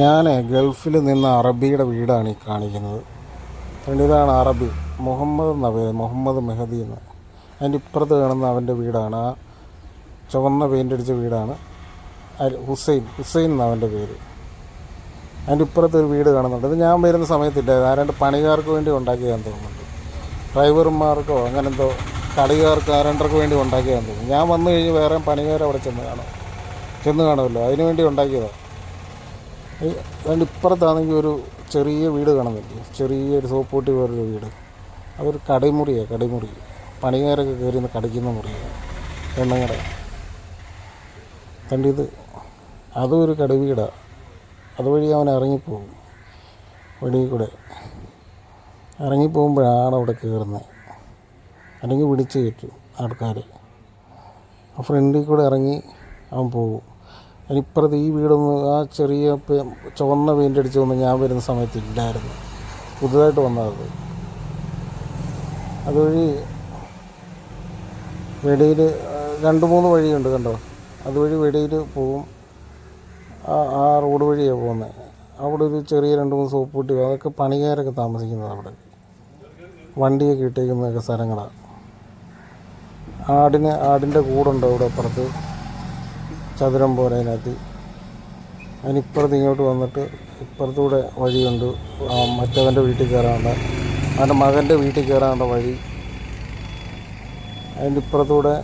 ഞാൻ ഗൾഫിൽ നിന്ന് അറബിയുടെ വീടാണ് ഈ കാണിക്കുന്നത്. ഇതാണ് അറബി, മുഹമ്മദ് എന്ന പേര്, മുഹമ്മദ് മെഹദി എന്ന്. അതിൻ്റെ ഇപ്പുറത്ത് കാണുന്ന അവൻ്റെ വീടാണ്, ആ ചുവന്ന പെയിൻ്റ് അടിച്ച വീടാണ്. ഹുസൈൻ എന്ന അവൻ്റെ പേര്. അതിൻ്റെ ഇപ്പുറത്ത് ഒരു വീട് കാണുന്നുണ്ട്. ഇത് ഞാൻ വരുന്ന സമയത്തില്ല, ആരാണ്ട് പണിക്കാർക്ക് വേണ്ടി ഉണ്ടാക്കിയതാന്ന് തോന്നുന്നുണ്ട്. ഡ്രൈവർമാർക്കോ അങ്ങനെ എന്തോ കടകാർക്ക് ആരണ്ടർക്ക് വേണ്ടി ഉണ്ടാക്കിയതാന്ന് തോന്നുന്നു. ഞാൻ വന്നു കഴിഞ്ഞ് വേറെ പണിക്കാർ അവിടെ ചെന്ന് കാണുമല്ലോ, അതിനു വേണ്ടി ഉണ്ടാക്കിയതാണ്. അതിൻ്റെ ഇപ്പുറത്താണെങ്കിൽ ഒരു ചെറിയ വീട് കാണുന്നില്ലേ, ചെറിയൊരു സോപ്പൂട്ടി പോലൊരു വീട്. അതൊരു കടിമുറി. പണിക്കാരൊക്കെ കയറി നിന്ന് കടിക്കുന്ന മുറിയാണ്, പെണ്ണുങ്ങടെ. കണ്ടിത് അതും ഒരു കടുവീടാണ്. അതുവഴി അവൻ ഇറങ്ങിപ്പോകും, വെളിയിൽ കൂടെ ഇറങ്ങിപ്പോകുമ്പോഴാണ് അവിടെ കയറുന്നത്. അല്ലെങ്കിൽ പിടിച്ച് കയറ്റും ആൾക്കാർ. ആ ഫ്രണ്ടിൽ കൂടെ ഇറങ്ങി അവൻ പോകും. അതിനിപ്പുറത്ത് ഈ വീടൊന്നും, ആ ചെറിയ ചുവന്ന പെയിൻ്റ് അടിച്ചൊന്നും ഞാൻ വരുന്ന സമയത്ത് ഇല്ലായിരുന്നു, പുതുതായിട്ട് വന്നത്. അതുവഴി വെളിയിൽ 2-3 വഴിയുണ്ട് കണ്ടോ, അതുവഴി വെളിയിൽ പോകും. ആ റോഡ് വഴിയാണ് പോകുന്നത്. അവിടെ ഒരു ചെറിയ 2-3 സോപ്പൂട്ടി, അതൊക്കെ പണിക്കാരൊക്കെ താമസിക്കുന്നത്. അവിടെ വണ്ടിയൊക്കെ ഇട്ടേക്കുന്നതൊക്കെ സ്ഥലങ്ങളാണ്. ആടിൻ്റെ കൂടുണ്ട് അവിടെ അപ്പുറത്ത്, ചതുരം പോലെ. അതിനിപ്പുറത്ത് ഇങ്ങോട്ട് വന്നിട്ട് ഇപ്പുറത്തൂടെ വഴിയുണ്ട്, മറ്റവൻ്റെ വീട്ടിൽ കയറാനുള്ള, അവൻ്റെ മകൻ്റെ വീട്ടിൽ കയറാനുള്ള വഴി. അതിൻ്റെ ഇപ്പുറത്തൂടെ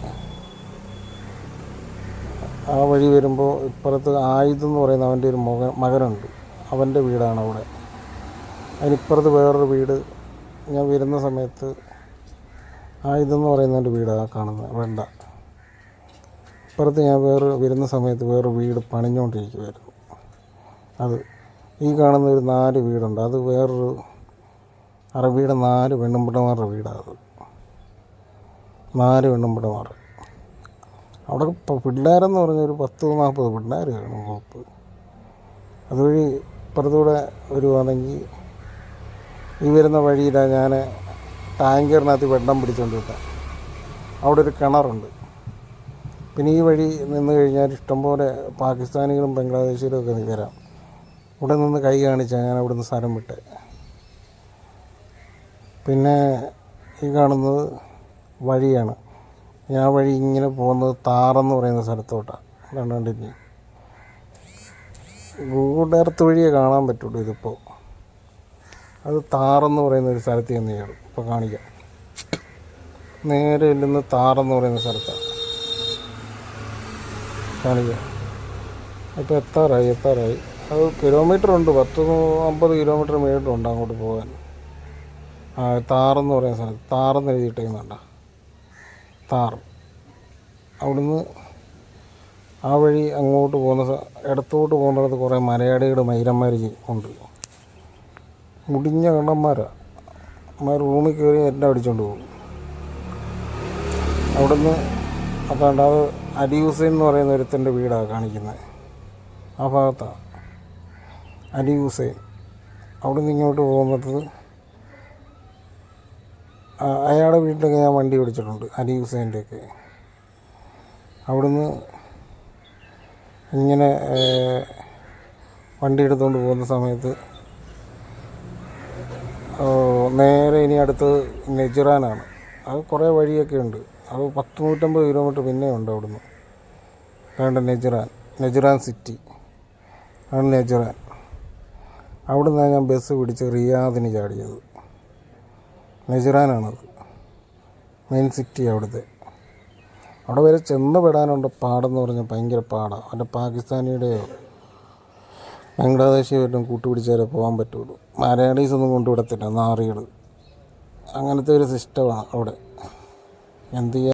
ആ വഴി വരുമ്പോൾ ഇപ്പുറത്ത് ആയുധം എന്ന് പറയുന്ന അവൻ്റെ ഒരു മകനുണ്ട്, അവൻ്റെ വീടാണ് അവിടെ. അതിനിപ്പുറത്ത് വേറൊരു വീട്. ഞാൻ വരുന്ന സമയത്ത് ആയുധം എന്ന് പറയുന്നതിൻ്റെ വീടാണ് കാണുന്നത്, വേണ്ട. ഇപ്പുറത്ത് ഞാൻ വരുന്ന സമയത്ത് വേറെ വീട് പണിഞ്ഞുകൊണ്ടിരിക്കുമായിരുന്നു. അത് ഈ കാണുന്ന ഒരു 4 വീടുണ്ട്, അത് വേറൊരു അറബിയുടെ 4 പെണ്ണുമ്പിടമാരുടെ വീടാണ്. അത് 4 പെണ്ണുമ്പിടമാർ. അവിടെ പിള്ളേരെന്ന് പറഞ്ഞൊരു 10-40 പിള്ളേർ കാണും ഗ്രൂപ്പ്. അതുവഴി ഇപ്പുറത്തൂടെ വരുവാണെങ്കിൽ ഈ വരുന്ന വഴിയിലാണ് ഞാൻ ടാങ്കറിനകത്ത് വെള്ളം പിടിച്ചുകൊണ്ടിരുന്നത്. അവിടെ ഒരു കിണറുണ്ട്. പിന്നെ ഈ വഴി നിന്ന് കഴിഞ്ഞാൽ ഇഷ്ടംപോലെ പാകിസ്ഥാനികളും ബംഗ്ലാദേശികളും ഒക്കെ വരാം. ഇവിടെ നിന്ന് കൈ കാണിച്ചാൽ ഞാൻ അവിടെ നിന്ന് സ്ഥലം വിട്ടെ. പിന്നെ ഈ കാണുന്നത് വഴിയാണ്. ഞാൻ വഴി ഇങ്ങനെ പോകുന്നത് താറെന്ന് പറയുന്ന സ്ഥലത്തോട്ടാണ്. കണ്ടില്ലേ, ഗൂഗിൾ എർത്ത് വഴിയേ കാണാൻ പറ്റുള്ളൂ ഇതിപ്പോൾ. അത് താറെന്ന് പറയുന്ന ഒരു സ്ഥലത്ത് ചെന്ന് കയറും. ഇപ്പോൾ കാണിക്കാം, നേരെ ഇല്ലെന്ന് താറെന്ന് പറയുന്ന സ്ഥലത്താണ് കാണിക്കാം. ഇപ്പോൾ എത്താറായി. അത് കിലോമീറ്ററുണ്ട്, 10-50 കിലോമീറ്റർ മേളിലുണ്ട് അങ്ങോട്ട് പോകാൻ. താറെന്ന് പറയുന്ന സ്ഥലത്ത്, താറെന്ന് എഴുതിയിട്ടേക്കുന്നുണ്ട, താർ. അവിടുന്ന് ആ വഴി അങ്ങോട്ട് പോകുന്ന ഇടത്തോട്ട് പോകുന്നിടത്ത് കുറേ മലയാളികൾ മൈരന്മാർ ഉണ്ട്. മുടിഞ്ഞ കണ്ണന്മാരാണ്. റൂമിൽ കയറി എല്ലാം അടിച്ചുകൊണ്ട് പോകും. അവിടുന്ന് അതാണ്ട് അത് അലി ഹുസൈൻ എന്ന് പറയുന്ന ഒരുത്തൻ്റെ വീടാണ് കാണിക്കുന്നത്. ആ ഭാഗത്താണ് അലി ഹുസൈൻ. അവിടെ നിന്ന് ഇങ്ങോട്ട് പോകുന്നത് അയാളുടെ വീട്ടിലൊക്കെ ഞാൻ വണ്ടി ഓടിച്ചിട്ടുണ്ട്, അലി ഹുസൈൻ്റെയൊക്കെ. അവിടുന്ന് ഇങ്ങനെ വണ്ടി എടുത്തുകൊണ്ട് പോകുന്ന സമയത്ത് നേരെ ഇനി അടുത്ത് നെജ്റാനാണ്. അത് കുറേ വഴിയൊക്കെ ഉണ്ട്. അത് 100-150 കിലോമീറ്റർ പിന്നെ ഉണ്ട് അവിടുന്ന്. വേണ്ട, നെജ്റാൻ സിറ്റി ആണ് നെജ്റാൻ. അവിടെ നിന്നാണ് ഞാൻ ബസ് പിടിച്ച് റിയാദിന് ചാടിയത്. നെജ്റാനാണത്, മെയിൻ സിറ്റി അവിടുത്തെ. അവിടെ വരെ ചെന്ന് പെടാനുണ്ട് പാടെന്ന് പറഞ്ഞാൽ ഭയങ്കര പാടാണ്. അവൻ്റെ പാകിസ്ഥാനിയുടെയോ ബംഗ്ലാദേശിയോ എല്ലാം കൂട്ടുപിടിച്ചാലേ പോകാൻ പറ്റുള്ളൂ. മലയാളീസ് ഒന്നും കൊണ്ടുവിടത്തില്ല, നാറികൾ. അങ്ങനത്തെ ഒരു സിസ്റ്റമാണ് അവിടെ. എന്ത് ചെയ്യാൻ.